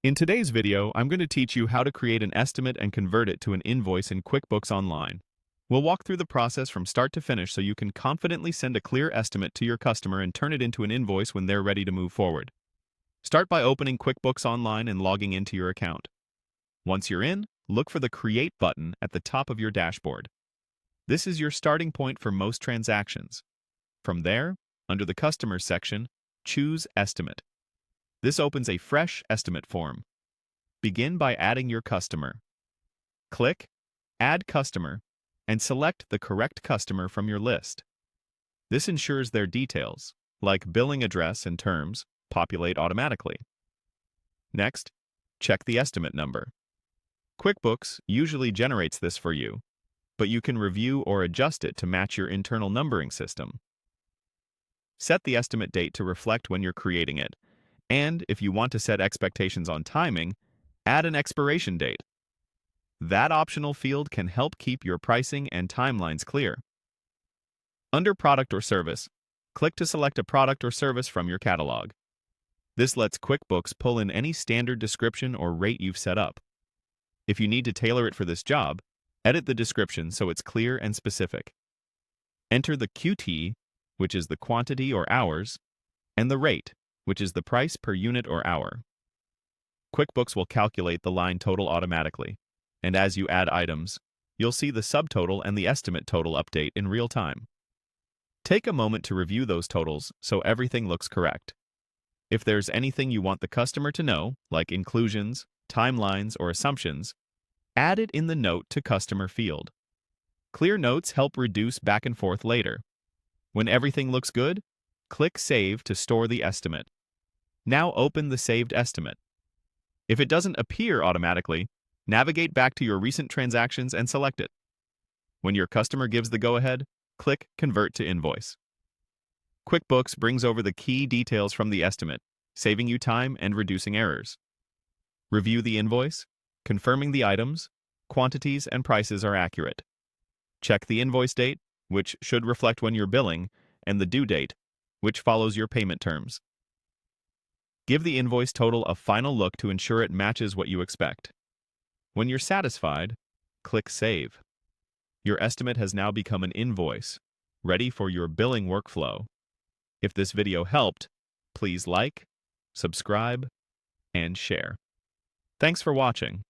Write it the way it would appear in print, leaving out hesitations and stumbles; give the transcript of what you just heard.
In today's video, I'm going to teach you how to create an estimate and convert it to an invoice in QuickBooks Online. We'll walk through the process from start to finish so you can confidently send a clear estimate to your customer and turn it into an invoice when they're ready to move forward. Start by opening QuickBooks Online and logging into your account. Once you're in, look for the Create button at the top of your dashboard. This is your starting point for most transactions. From there, under the Customers section, choose Estimate. This opens a fresh estimate form. Begin by adding your customer. Click Add Customer and select the correct customer from your list. This ensures their details, like billing address and terms, populate automatically. Next, check the estimate number. QuickBooks usually generates this for you, but you can review or adjust it to match your internal numbering system. Set the estimate date to reflect when you're creating it, and if you want to set expectations on timing, add an expiration date. That optional field can help keep your pricing and timelines clear. Under Product or Service, click to select a product or service from your catalog. This lets QuickBooks pull in any standard description or rate you've set up. If you need to tailor it for this job, edit the description so it's clear and specific. Enter the QT, which is the quantity or hours, and the rate, which is the price per unit or hour. QuickBooks will calculate the line total automatically, and as you add items, you'll see the subtotal and the estimate total update in real time. Take a moment to review those totals so everything looks correct. If there's anything you want the customer to know, like inclusions, timelines, or assumptions, add it in the Note to Customer field. Clear notes help reduce back and forth later. When everything looks good, click Save to store the estimate. Now open the saved estimate. If it doesn't appear automatically, navigate back to your recent transactions and select it. When your customer gives the go-ahead, click Convert to Invoice. QuickBooks brings over the key details from the estimate, saving you time and reducing errors. Review the invoice, confirming the items, quantities, and prices are accurate. Check the invoice date, which should reflect when you're billing, and the due date, which follows your payment terms. Give the invoice total a final look to ensure it matches what you expect. When you're satisfied, click Save. Your estimate has now become an invoice, ready for your billing workflow. If this video helped, please like, subscribe, and share. Thanks for watching.